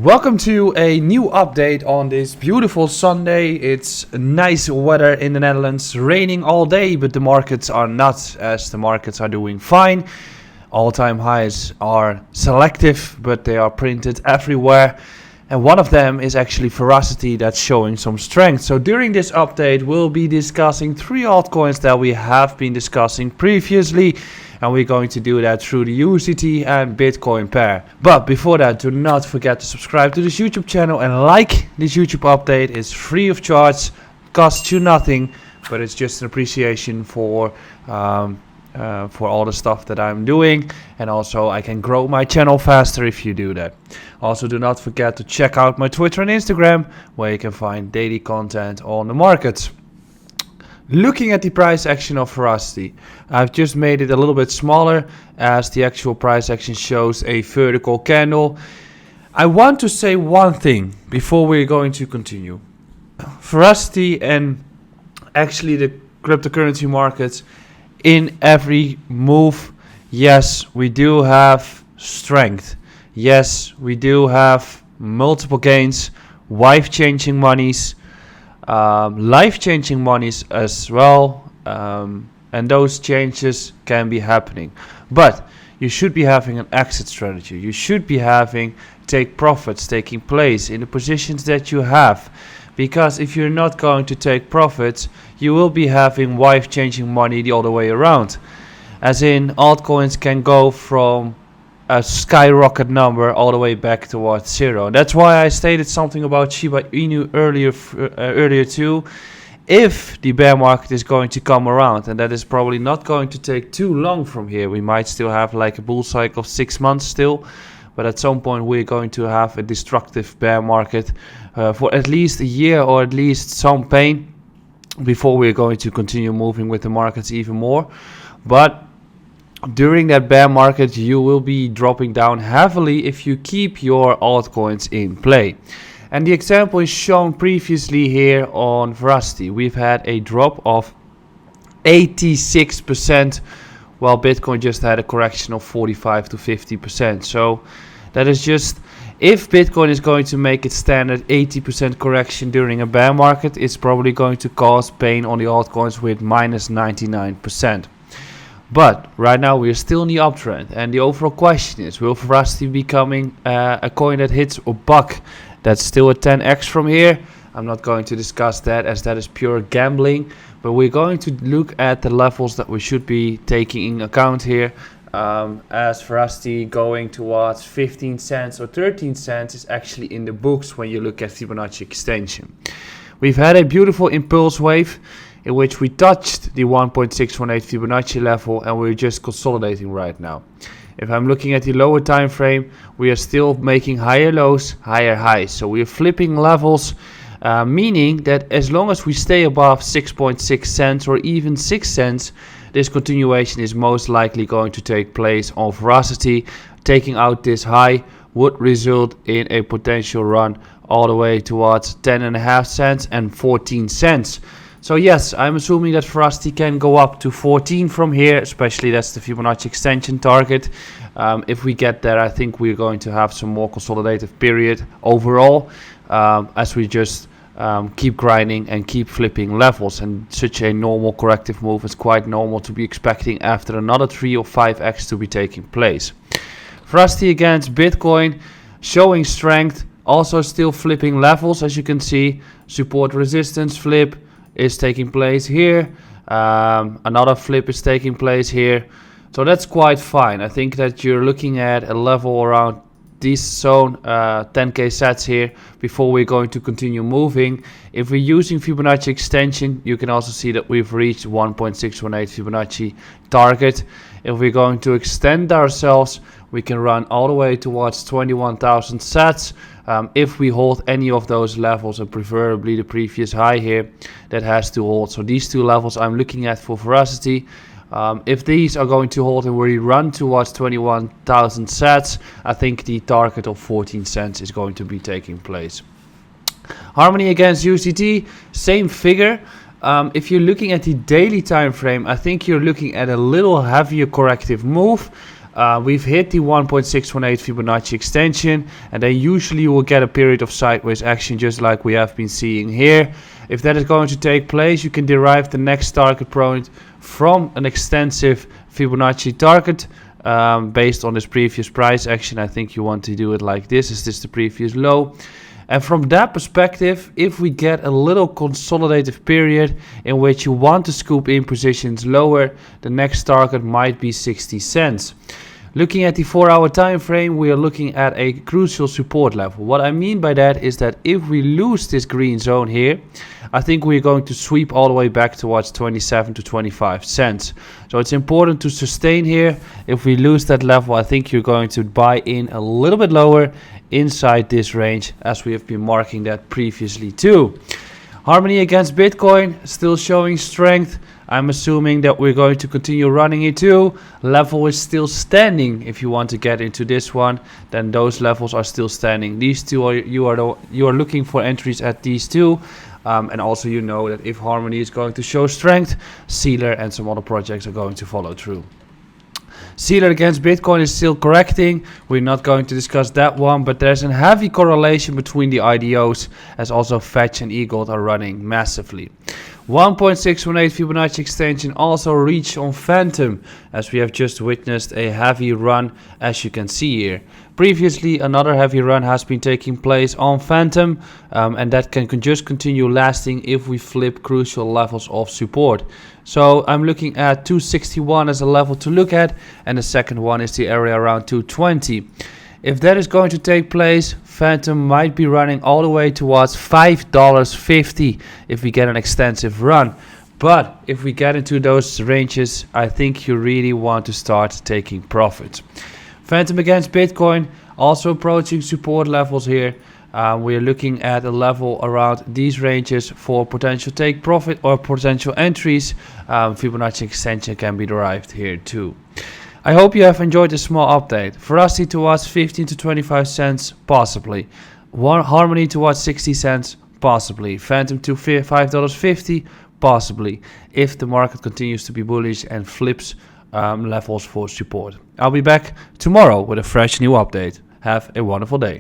Welcome to a new update on this beautiful Sunday. It's nice weather in the Netherlands, raining all day, but the markets are not, as the markets are doing fine. All-time highs are selective, but they are printed everywhere. And one of them is actually Verasity, that's showing some strength. So during this update, we'll be discussing three altcoins that we have been discussing previously. And we're going to do that through the USDT and Bitcoin pair. But before that, do not forget to subscribe to this YouTube channel and like this YouTube update. It's free of charge, costs you nothing, but it's just an appreciation for all the stuff that I'm doing. And also I can grow my channel faster if you do that. Also, do not forget to check out my Twitter and Instagram, where you can find daily content on the markets. Looking at the price action of Verasity, I've just made it a little bit smaller as the actual price action shows a vertical candle. I want to say one thing before we're going to continue. Verasity and actually the cryptocurrency markets, in every move, yes, we do have strength. Yes, we do have multiple gains, life-changing monies. Life-changing monies as well, and those changes can be happening, but you should be having an exit strategy. You should be having take profits taking place in the positions that you have, because if you're not going to take profits, you will be having life-changing money the other way around, as in altcoins can go from a skyrocket number all the way back towards zero. That's why I stated something about Shiba Inu earlier too. If the bear market is going to come around, and that is probably not going to take too long from here, we might still have like a bull cycle of 6 months still, but at some point we're going to have a destructive bear market for at least a year, or at least some pain, before we're going to continue moving with the markets even more. But during that bear market, you will be dropping down heavily if you keep your altcoins in play. And the example is shown previously here on Verasity. We've had a drop of 86%, while Bitcoin just had a correction of 45 to 50%. So that is just, if Bitcoin is going to make its standard 80% correction during a bear market, it's probably going to cause pain on the altcoins with minus 99%. But right now we are still in the uptrend, and the overall question is, will Verasity becoming a coin that hits a buck? That's still a 10x from here. I'm not going to discuss that, as that is pure gambling, but we're going to look at the levels that we should be taking in account here, as Verasity going towards 15 cents or 13 cents is actually in the books when you look at Fibonacci extension. We've had a beautiful impulse wave in which we touched the 1.618 Fibonacci level, and we're just consolidating right now. If I'm looking at the lower time frame, we are still making higher lows, higher highs. So we are flipping levels, meaning that as long as we stay above 6.6 cents or even 6 cents, this continuation is most likely going to take place on Verasity. Taking out this high would result in a potential run all the way towards 10.5 cents and 14 cents. So yes, I'm assuming that Verasity can go up to 14 from here, especially that's the Fibonacci extension target. If we get there, I think we're going to have some more consolidative period overall, as we just keep grinding and keep flipping levels. And such a normal corrective move is quite normal to be expecting after another 3 or 5x to be taking place. Verasity against Bitcoin, showing strength, also still flipping levels, as you can see. Support resistance flip is taking place here, another flip is taking place here, so that's quite fine. I think that you're looking at a level around this zone, 10k sats here, before we're going to continue moving. If we're using Fibonacci extension, you can also see that we've reached 1.618 Fibonacci target. If we're going to extend ourselves, we can run all the way towards 21,000 sats. If we hold any of those levels, and preferably the previous high here, that has to hold. So these two levels I'm looking at for Verasity. If these are going to hold and we run towards 21,000 sats, I think the target of 14 cents is going to be taking place. Harmony against USDT, same figure. If you're looking at the daily time frame, I think you're looking at a little heavier corrective move. We've hit the 1.618 Fibonacci extension, and then usually you will get a period of sideways action just like we have been seeing here. If that is going to take place, you can derive the next target point from an extensive Fibonacci target based on this previous price action. I think you want to do it like this. Is this the previous low? And from that perspective, if we get a little consolidative period in which you want to scoop in positions lower, the next target might be 60 cents. Looking at the 4-hour time frame, we are looking at a crucial support level. What I mean by that is that if we lose this green zone here, I think we're going to sweep all the way back towards 27 to 25 cents. So it's important to sustain here. If we lose that level, I think you're going to buy in a little bit lower inside this range, as we have been marking that previously too. Harmony against Bitcoin, still showing strength. I'm assuming that we're going to continue running it too. Level is still standing. If you want to get into this one, then those levels are still standing. These two are you are looking for entries at these two. And also you know that if Harmony is going to show strength, Sealer and some other projects are going to follow through. Sealer against Bitcoin is still correcting. We're not going to discuss that one, but there's a heavy correlation between the IDOs, as also Fetch and eGold are running massively. 1.618 Fibonacci extension also reached on Fantom, as we have just witnessed a heavy run, as you can see here. Previously, another heavy run has been taking place on Fantom, and that can just continue lasting if we flip crucial levels of support. So I'm looking at 261 as a level to look at, and the second one is the area around 220. If that is going to take place, Fantom might be running all the way towards $5.50 if we get an extensive run. But if we get into those ranges, I think you really want to start taking profit. Fantom against Bitcoin, also approaching support levels here. We are looking at a level around these ranges for potential take profit or potential entries. Fibonacci extension can be derived here too. I hope you have enjoyed this small update. Verasity towards 15 to 25 cents, possibly. Harmony towards 60 cents, possibly. Fantom to $5.50, possibly. If the market continues to be bullish and flips levels for support. I'll be back tomorrow with a fresh new update. Have a wonderful day.